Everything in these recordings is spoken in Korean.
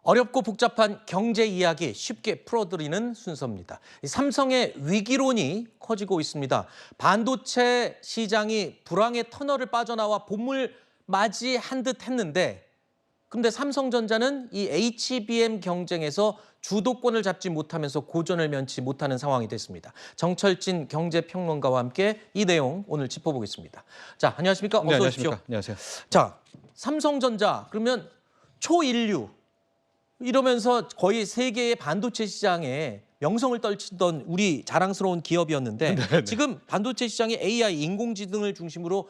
어렵고 복잡한 경제 이야기 쉽게 풀어드리는 순서입니다. 삼성의 위기론이 커지고 있습니다. 반도체 시장이 불황의 터널을 빠져나와 봄을 맞이한 듯 했는데 근데 삼성전자는 이 HBM 경쟁에서 주도권을 잡지 못하면서 고전을 면치 못하는 상황이 됐습니다. 정철진 경제평론가와 함께 이 내용 오늘 짚어보겠습니다. 자, 안녕하십니까? 어서 네, 오십시오. 안녕하세요. 자, 삼성전자 그러면 초인류 이러면서 거의 세계의 반도체 시장에 명성을 떨치던 우리 자랑스러운 기업이었는데 네네. 지금 반도체 시장이 AI, 인공지능을 중심으로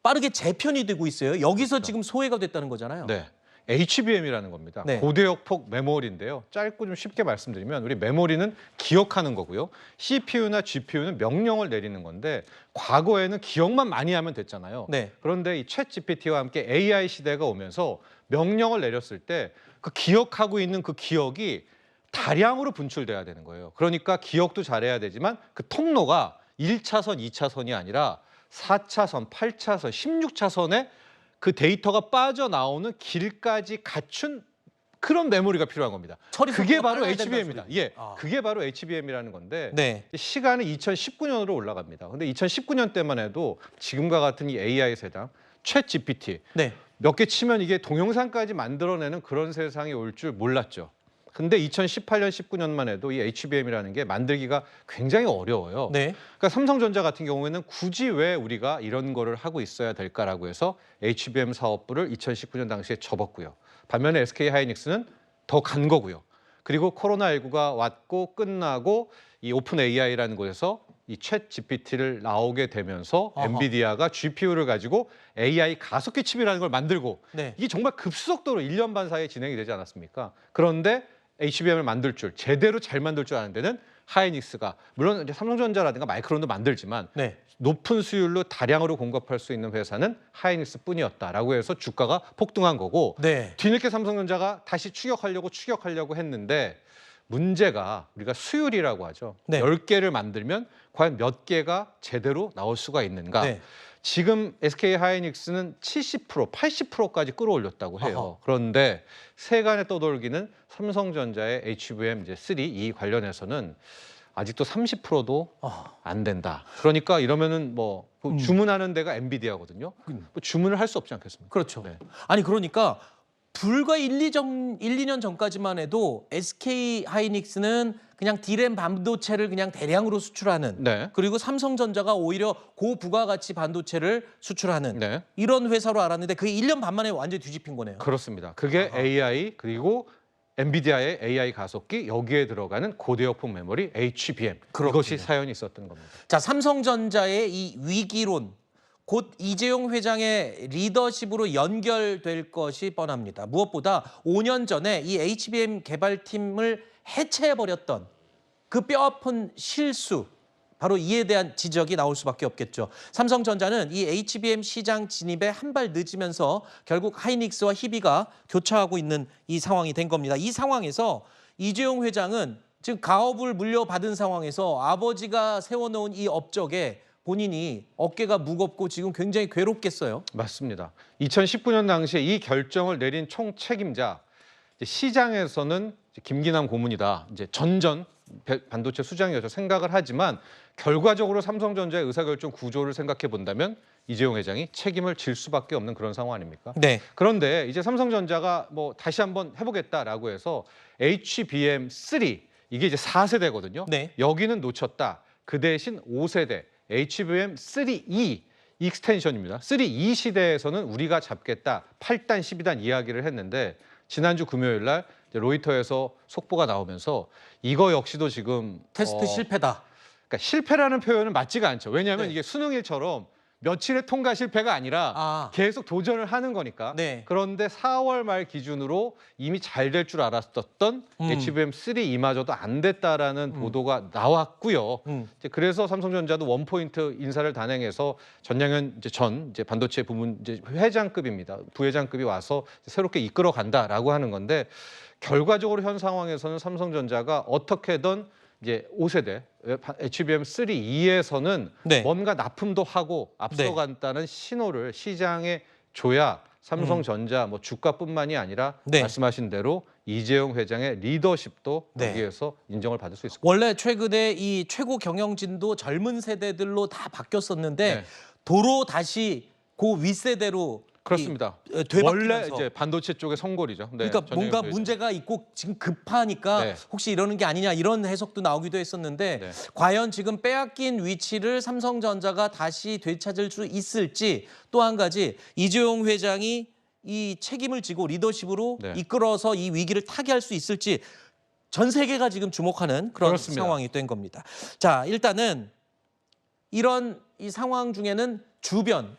빠르게 재편이 되고 있어요. 여기서 그렇죠. 지금 소외가 됐다는 거잖아요. 네. HBM이라는 겁니다. 네. 고대역폭 메모리인데요. 짧고 좀 쉽게 말씀드리면 우리 메모리는 기억하는 거고요. CPU나 GPU는 명령을 내리는 건데 과거에는 기억만 많이 하면 됐잖아요. 네. 그런데 이 챗GPT와 함께 AI 시대가 오면서 명령을 내렸을 때 그 기억하고 있는 그 기억이 다량으로 분출돼야 되는 거예요. 그러니까 기억도 잘해야 되지만 그 통로가 1차선, 2차선이 아니라 4차선, 8차선, 16차선에 그 데이터가 빠져나오는 길까지 갖춘 그런 메모리가 필요한 겁니다. 처리 그게 속도가 바로 빨라야 된다는 HBM입니다. 소리죠. 예, 아. 그게 바로 HBM이라는 건데 네. 시간은 2019년으로 올라갑니다. 근데 2019년 때만 해도 지금과 같은 이 AI 세상, 챗 GPT 네. 몇 개 치면 이게 동영상까지 만들어내는 그런 세상이 올 줄 몰랐죠. 근데 2018년, 19년만 해도 이 HBM이라는 게 만들기가 굉장히 어려워요. 네. 그러니까 삼성전자 같은 경우에는 굳이 왜 우리가 이런 거를 하고 있어야 될까라고 해서 HBM 사업부를 2019년 당시에 접었고요. 반면에 SK하이닉스는 더 간 거고요. 그리고 코로나19가 왔고 끝나고 이 오픈 AI라는 곳에서 이 챗 GPT를 나오게 되면서 아하. 엔비디아가 GPU를 가지고 AI 가속기 칩이라는 걸 만들고 네. 이게 정말 급속도로 1년 반 사이에 진행이 되지 않았습니까? 그런데 HBM을 만들 줄, 제대로 잘 만들 줄 아는 데는 하이닉스가, 물론 이제 삼성전자라든가 마이크론도 만들지만 네. 높은 수율로 다량으로 공급할 수 있는 회사는 하이닉스뿐이었다라고 해서 주가가 폭등한 거고 네. 뒤늦게 삼성전자가 다시 추격하려고 했는데 문제가 우리가 수율이라고 하죠. 네. 10개를 만들면 과연 몇 개가 제대로 나올 수가 있는가? 네. 지금 SK하이닉스는 70%, 80%까지 끌어올렸다고 해요. 아하. 그런데 세간에 떠돌기는 삼성전자의 HBM 이제 3 이 관련해서는 아직도 30%도 아. 안 된다. 그러니까 이러면은 뭐 주문하는 데가 엔비디아거든요. 뭐 주문을 할 수 없지 않겠습니까? 그렇죠. 네. 아니 그러니까 불과 2년 전까지만 해도 SK 하이닉스는 그냥 D램 반도체를 그냥 대량으로 수출하는 네. 그리고 삼성전자가 오히려 고부가가치 반도체를 수출하는 네. 이런 회사로 알았는데 그게 1년 반 만에 완전히 뒤집힌 거네요. 그렇습니다. 그게 아하. AI 그리고 엔비디아의 AI 가속기 여기에 들어가는 고대역폭 메모리 HBM 그렇군요. 이것이 사연이 있었던 겁니다. 자, 삼성전자의 이 위기론 곧 이재용 회장의 리더십으로 연결될 것이 뻔합니다. 무엇보다 5년 전에 이 HBM 개발팀을 해체해버렸던 그 뼈아픈 실수, 바로 이에 대한 지적이 나올 수밖에 없겠죠. 삼성전자는 이 HBM 시장 진입에 한 발 늦으면서 결국 하이닉스와 희비가 교차하고 있는 이 상황이 된 겁니다. 이 상황에서 이재용 회장은 지금 가업을 물려받은 상황에서 아버지가 세워놓은 이 업적에 본인이 어깨가 무겁고 지금 굉장히 괴롭겠어요. 맞습니다. 2019년 당시에 이 결정을 내린 총 책임자 시장에서는 김기남 고문이다. 이제 전전 반도체 수장이었죠. 생각을 하지만 결과적으로 삼성전자의 의사결정 구조를 생각해 본다면 이재용 회장이 책임을 질 수밖에 없는 그런 상황 아닙니까? 네. 그런데 이제 삼성전자가 뭐 다시 한번 해보겠다라고 해서 HBM3 이게 이제 4세대거든요. 네. 여기는 놓쳤다. 그 대신 5세대 HBM3E 익스텐션입니다. 3E 시대에서는 우리가 잡겠다. 8단, 12단 이야기를 했는데 지난주 금요일 날 로이터에서 속보가 나오면서 이거 역시도 지금 테스트 실패다. 그러니까 실패라는 표현은 맞지가 않죠. 왜냐하면 네. 이게 수능일처럼 며칠의 통과 실패가 아니라 아. 계속 도전을 하는 거니까. 네. 그런데 4월 말 기준으로 이미 잘 될 줄 알았었던 HBM3 이마저도 안 됐다라는 보도가 나왔고요. 이제 그래서 삼성전자도 원포인트 인사를 단행해서 전량현 전 반도체 부문 회장급입니다. 부회장급이 와서 새롭게 이끌어 간다라고 하는 건데 결과적으로 현 상황에서는 삼성전자가 어떻게든 이제 5세대 HBM3E에서는 네. 뭔가 납품도 하고 앞서간다는 신호를 시장에 줘야 삼성전자 뭐 주가뿐만이 아니라 네. 말씀하신 대로 이재용 회장의 리더십도 네. 여기에서 인정을 받을 수 있을 원래 최근에 이 최고 경영진도 젊은 세대들로 다 바뀌었었는데 네. 도로 다시 그 윗세대로 그렇습니다. 이, 되바뀌면서 원래 이제 반도체 쪽의 성골이죠. 네, 그러니까 전영일 뭔가 부회장. 문제가 있고 지금 급하니까 네. 혹시 이러는 게 아니냐 이런 해석도 나오기도 했었는데 네. 과연 지금 빼앗긴 위치를 삼성전자가 다시 되찾을 수 있을지 또 한 가지 이재용 회장이 이 책임을 지고 리더십으로 네. 이끌어서 이 위기를 타개할 수 있을지 전 세계가 지금 주목하는 그런 그렇습니다. 상황이 된 겁니다. 자, 일단은 이런 이 상황 중에는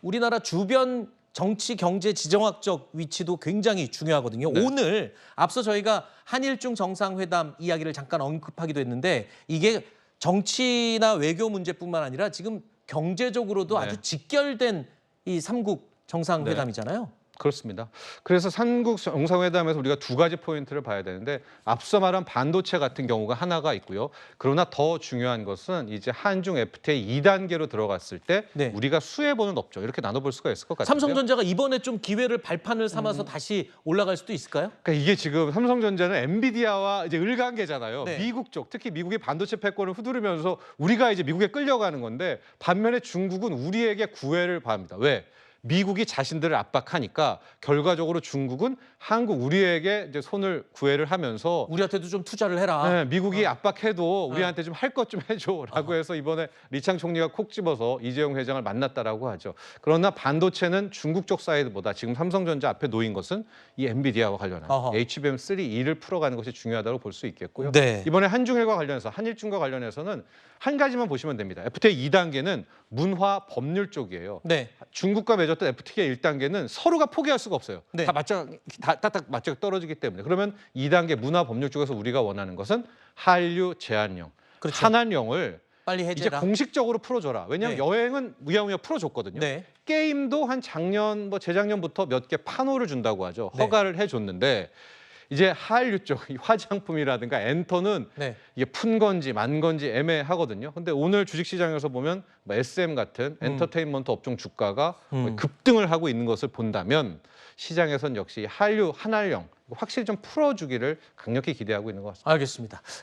우리나라 주변 정치, 경제, 지정학적 위치도 굉장히 중요하거든요. 네. 오늘 앞서 저희가 한일중 정상회담 이야기를 잠깐 언급하기도 했는데 이게 정치나 외교 문제뿐만 아니라 지금 경제적으로도 네. 아주 직결된 이 삼국 정상회담이잖아요. 그렇습니다. 그래서 삼국 정상회담에서 우리가 두 가지 포인트를 봐야 되는데 앞서 말한 반도체 같은 경우가 하나가 있고요. 그러나 더 중요한 것은 이제 한중 FTA 2단계로 들어갔을 때 네. 우리가 수혜보는 업종 이렇게 나눠볼 수가 있을 것 같아요. 삼성전자가 이번에 좀 기회를 발판을 삼아서 다시 올라갈 수도 있을까요? 그러니까 이게 지금 삼성전자는 엔비디아와 이제 을관계잖아요. 네. 미국 쪽, 특히 미국의 반도체 패권을 후두르면서 우리가 이제 미국에 끌려가는 건데 반면에 중국은 우리에게 구애를 바랍니다. 왜? 미국이 자신들을 압박하니까 결과적으로 중국은 우리에게 이제 손을 구애를 하면서 우리한테도 좀 투자를 해라. 네, 미국이 압박해도 우리한테 좀 할 것 좀 해줘라고 해서 이번에 리창 총리가 콕 집어서 이재용 회장을 만났다라고 하죠. 그러나 반도체는 중국 쪽 사이드보다 지금 삼성전자 앞에 놓인 것은 이 엔비디아와 관련한 어허. HBM3E를 풀어가는 것이 중요하다고 볼 수 있겠고요. 네. 이번에 한중일과 관련해서 한일중과 관련해서는 한 가지만 보시면 됩니다. FTA 2단계는 문화 법률 쪽이에요. 네. 중국과 맺었던 FTA 1단계는 서로가 포기할 수가 없어요. 네. 다 딱딱 맞짱 떨어지기 때문에. 그러면 2단계 문화 법률 쪽에서 우리가 원하는 것은 한류 제한령, 그렇죠. 한한령을 빨리 이제 해제라. 공식적으로 풀어줘라. 왜냐하면 네. 여행은 무야무야 풀어줬거든요. 네. 게임도 한 작년, 재작년부터 몇 개 판호를 준다고 하죠. 네. 허가를 해줬는데 이제 한류 쪽 이 화장품이라든가 엔터는 네. 이게 푼 건지 만 건지 애매하거든요. 근데 오늘 주식시장에서 보면 SM 같은 엔터테인먼트 업종 주가가 거의 급등을 하고 있는 것을 본다면 시장에선 역시 한한령 확실히 좀 풀어주기를 강력히 기대하고 있는 것 같습니다. 알겠습니다.